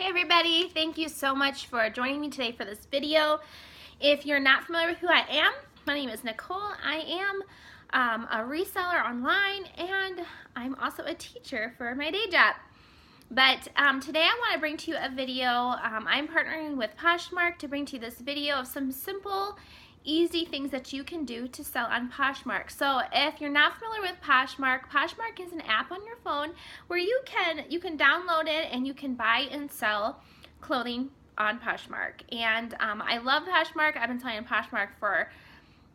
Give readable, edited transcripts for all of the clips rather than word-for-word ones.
Hey everybody, thank you so much for joining me today for this video. If you're not familiar with who I am, my name is Nicole. I am a reseller online and I'm also a teacher for my day job. But today I want to bring to you a video. I'm partnering with Poshmark to bring to you this video of some simple, easy things that you can do to sell on Poshmark. So if you're not familiar with Poshmark, Poshmark is an app on your phone where you can download it and you can buy and sell clothing on Poshmark. And I love Poshmark. I've been selling Poshmark for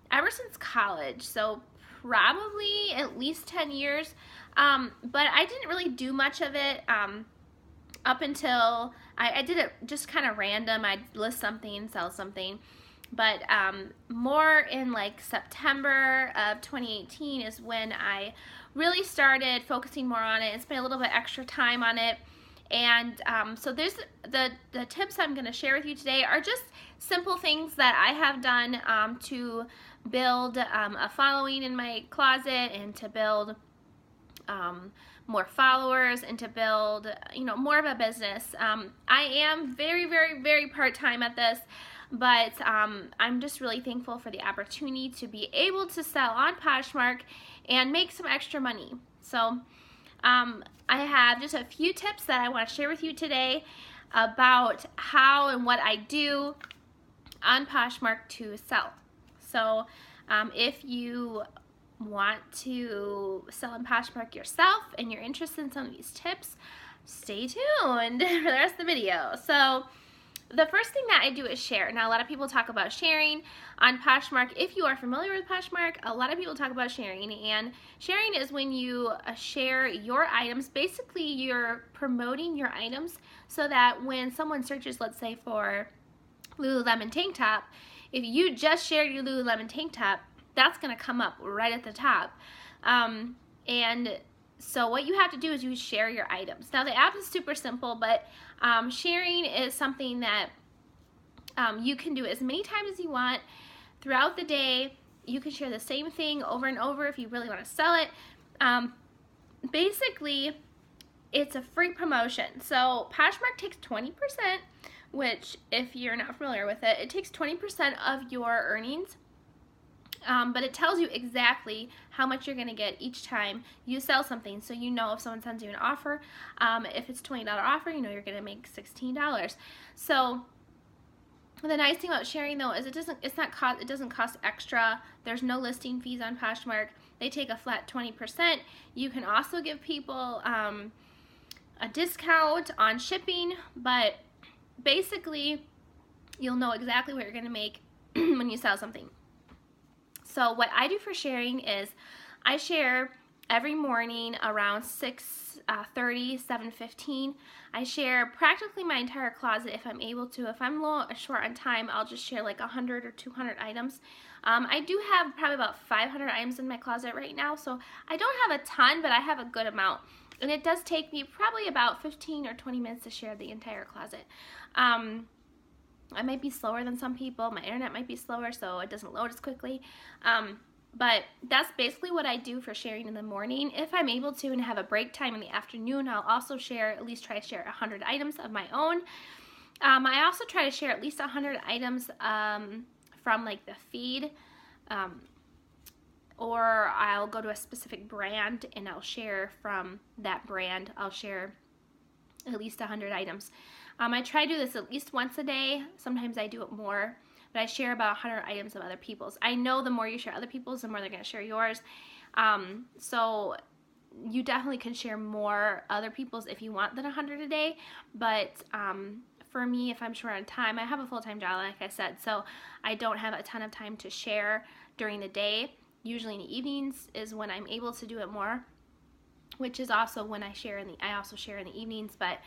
ever since college, so probably at least 10 years. But I didn't really do much of it up until I did it just kind of random. I'd list something, sell something. But more in like September of 2018 is when I really started focusing more on it and spent a little bit extra time on it. And so there's the tips I'm going to share with you today are just simple things that I have done to build a following in my closet and to build more followers and to build, more of a business. I am very part-time at this, but I'm just really thankful for the opportunity to be able to sell on Poshmark and make some extra money. So I have just a few tips that I want to share with you today about how and what I do on Poshmark to sell. So if you want to sell on Poshmark yourself and you're interested in some of these tips, stay tuned for the rest of the video. So the first thing that I do is share. Now, a lot of people talk about sharing on Poshmark. If you are familiar with Poshmark, a lot of people talk about sharing, and sharing is when you share your items. Basically, you're promoting your items so that when someone searches, let's say, for Lululemon tank top, if you just shared your Lululemon tank top, that's going to come up right at the top. And so what you have to do is you share your items. Now, the app is super simple, but sharing is something that you can do as many times as you want throughout the day. You can share the same thing over and over if you really want to sell it. Basically, it's a free promotion. So Poshmark takes 20%, which if you're not familiar with it, it takes 20% of your earnings. But it tells you exactly how much you're going to get each time you sell something. So you know if someone sends you an offer, if it's a $20 offer, you know you're going to make $16. So the nice thing about sharing though is it doesn't cost extra. There's no listing fees on Poshmark. They take a flat 20%. You can also give people a discount on shipping, but basically you'll know exactly what you're going to make when you sell something. So what I do for sharing is I share every morning around 6:30, 7:15. I share practically my entire closet if I'm able to. If I'm short on time, I'll just share like 100 or 200 items. I do have probably about 500 items in my closet right now, so I don't have a ton, but I have a good amount. And it does take me probably about 15 or 20 minutes to share the entire closet. I might be slower than some people. My internet might be slower, so it doesn't load as quickly. But that's basically what I do for sharing in the morning. If I'm able to and have a break time in the afternoon, I'll also share, at least try to share 100 items of my own. I also try to share at least 100 items from like the feed, or I'll go to a specific brand and I'll share from that brand. I'll share at least 100 items. I try to do this at least once a day. Sometimes I do it more, but I share about 100 items of other people's. I know the more you share other people's, the more they're going to share yours. So you definitely can share more other people's if you want than 100 a day. But for me, if I'm short on time, I have a full-time job, like I said, so I don't have a ton of time to share during the day. Usually in the evenings is when I'm able to do it more, which is also when I also share in the evenings. But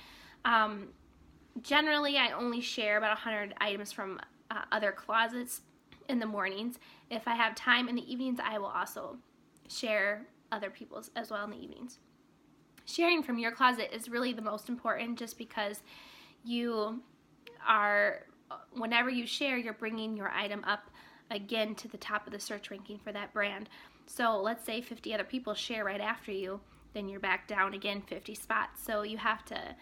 generally, I only share about 100 items from other closets in the mornings. If I have time in the evenings, I will also share other people's as well in the evenings. Sharing from your closet is really the most important, just because whenever you share, you're bringing your item up again to the top of the search ranking for that brand. So let's say 50 other people share right after you, then you're back down again 50 spots. So you have to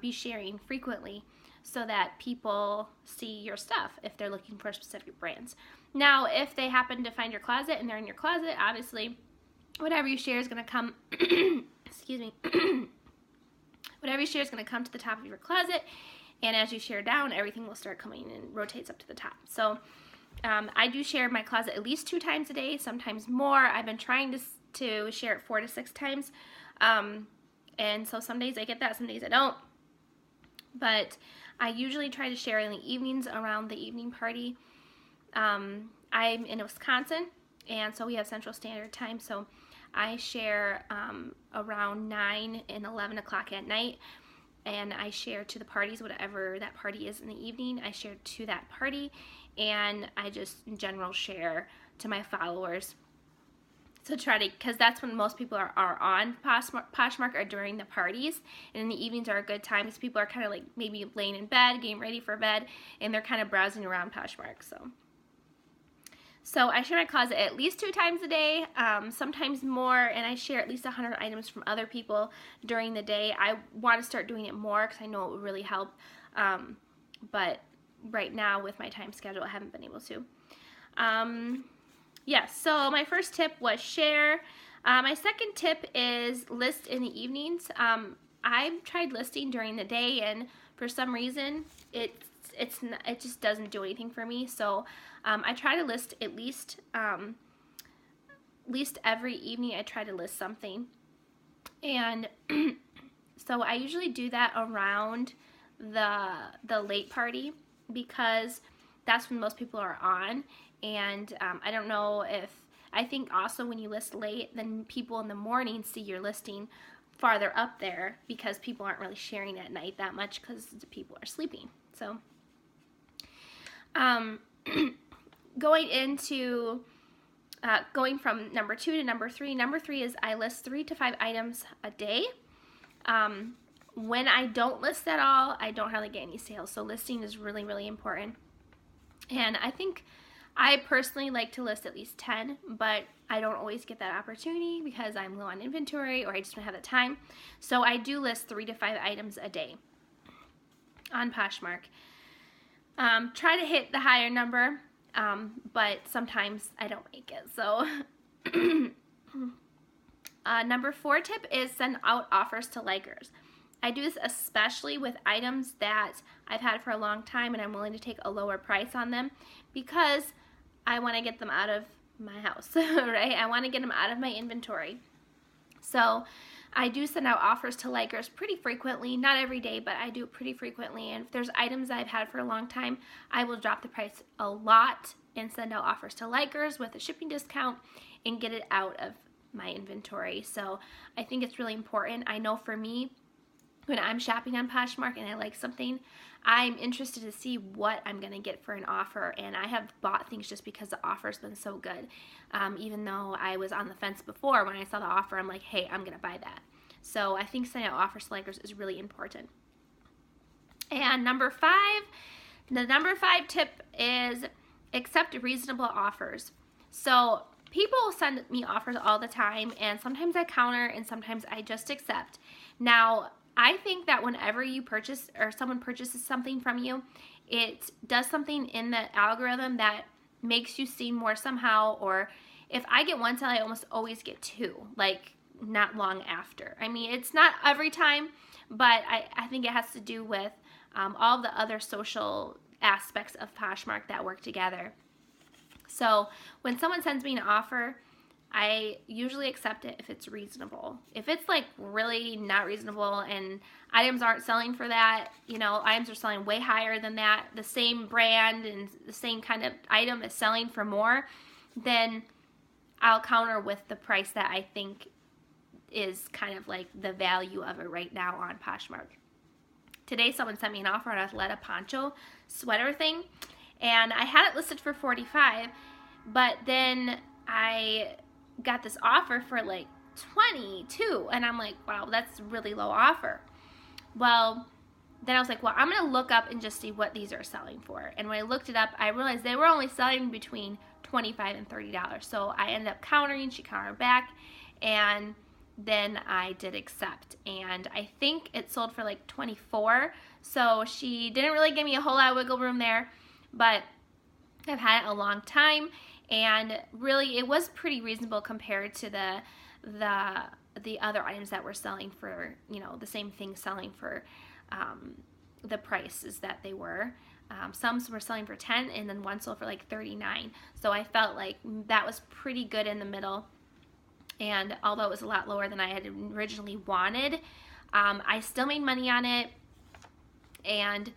be sharing frequently so that people see your stuff if they're looking for specific brands. Now, if they happen to find your closet and they're in your closet, obviously, whatever you share is going to come, excuse me, whatever you share is going to come to the top of your closet, and as you share down, everything will start coming and rotates up to the top. So I do share my closet at least 2 times a day, sometimes more. I've been trying to share it 4 to 6 times, and so some days I get that, some days I don't. But I usually try to share in the evenings around the evening party. I'm in Wisconsin, and so we have Central Standard Time, so I share around 9 and 11 o'clock at night, and I share to the parties, whatever that party is in the evening, I share to that party, and I just in general share to my followers. So try to, because that's when most people are on Poshmark are during the parties, and in the evenings are a good time because people are kind of like maybe laying in bed, getting ready for bed, and they're kind of browsing around Poshmark. So I share my closet at least 2 times a day, sometimes more, and I share at least 100 items from other people during the day. I want to start doing it more because I know it would really help, but right now with my time schedule, I haven't been able to. Yes, so my first tip was share. My second tip is list in the evenings. I've tried listing during the day, and for some reason, it just doesn't do anything for me. So I try to list at least every evening. I try to list something, and so I usually do that around the late party because that's when most people are on. And I don't know if, I think also when you list late, then people in the morning see your listing farther up there because people aren't really sharing at night that much because the people are sleeping. So going from number 2 to number 3, number 3 is I list 3 to 5 items a day. When I don't list at all, I don't hardly get any sales. So listing is really, really important. And I think I personally like to list at least 10, but I don't always get that opportunity because I'm low on inventory or I just don't have the time. So I do list 3 to 5 items a day on Poshmark. Try to hit the higher number, but sometimes I don't make it. So number 4 tip is send out offers to likers. I do this especially with items that I've had for a long time and I'm willing to take a lower price on them because I want to get them out of my house, right? I want to get them out of my inventory. So I do send out offers to likers pretty frequently, not every day, but I do it pretty frequently. And if there's items I've had for a long time, I will drop the price a lot and send out offers to likers with a shipping discount and get it out of my inventory. So I think it's really important. I know for me, when I'm shopping on Poshmark and I like something, I'm interested to see what I'm going to get for an offer, and I have bought things just because the offer's been so good. Even though I was on the fence before, when I saw the offer, I'm like, hey, I'm going to buy that. So I think sending out offers to likers is really important. And number 5, the number 5 tip is accept reasonable offers. So people send me offers all the time, and sometimes I counter and sometimes I just accept. Now, I think that whenever you purchase or someone purchases something from you, it does something in the algorithm that makes you see more somehow. Or if I get one sale, I almost always get 2, like not long after. I mean, it's not every time, but I think it has to do with all the other social aspects of Poshmark that work together. So when someone sends me an offer, I usually accept it if it's reasonable. If it's like really not reasonable and items aren't selling for that, you know, items are selling way higher than that, the same brand and the same kind of item is selling for more, then I'll counter with the price that I think is kind of like the value of it right now on Poshmark. Today someone sent me an offer on a Athleta poncho sweater thing, and I had it listed for $45, but then I got this offer for like $22, and I'm like, wow, that's a really low offer. Well, then I was like, well, I'm going to look up and just see what these are selling for. And when I looked it up, I realized they were only selling between $25 and $30. So I ended up countering, she countered back, and then I did accept, and I think it sold for like 24, so she didn't really give me a whole lot of wiggle room there, but I've had it a long time, and really it was pretty reasonable compared to the other items that were selling for, you know, the same thing selling for the prices that they were. Some were selling for 10, and then one sold for like 39. So I felt like that was pretty good in the middle. And although it was a lot lower than I had originally wanted, I still made money on it. And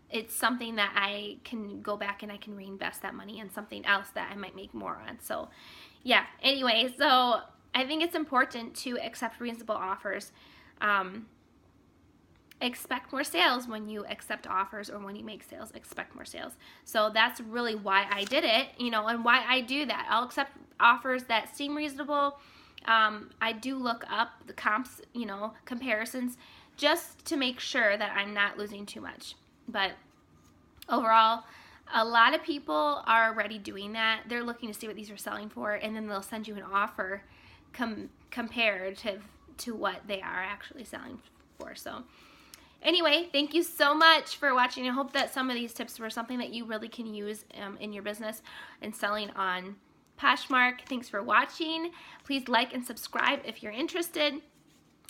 it's something that I can go back and I can reinvest that money in something else that I might make more on. So yeah, anyway, so I think it's important to accept reasonable offers. Expect more sales when you accept offers, or when you make sales, expect more sales. So that's really why I did it, you know, and why I do that. I'll accept offers that seem reasonable. I do look up the comps, you know, comparisons, just to make sure that I'm not losing too much. But overall, a lot of people are already doing that. They're looking to see what these are selling for, and then they'll send you an offer comparative to what they are actually selling for. So anyway, thank you so much for watching. I hope that some of these tips were something that you really can use in your business and selling on Poshmark. Thanks for watching. Please like and subscribe if you're interested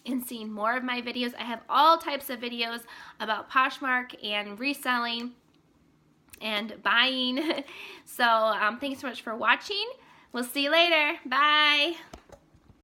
in seeing more of my videos. I have all types of videos about Poshmark and reselling and buying. So thanks so much for watching. We'll see you later. Bye.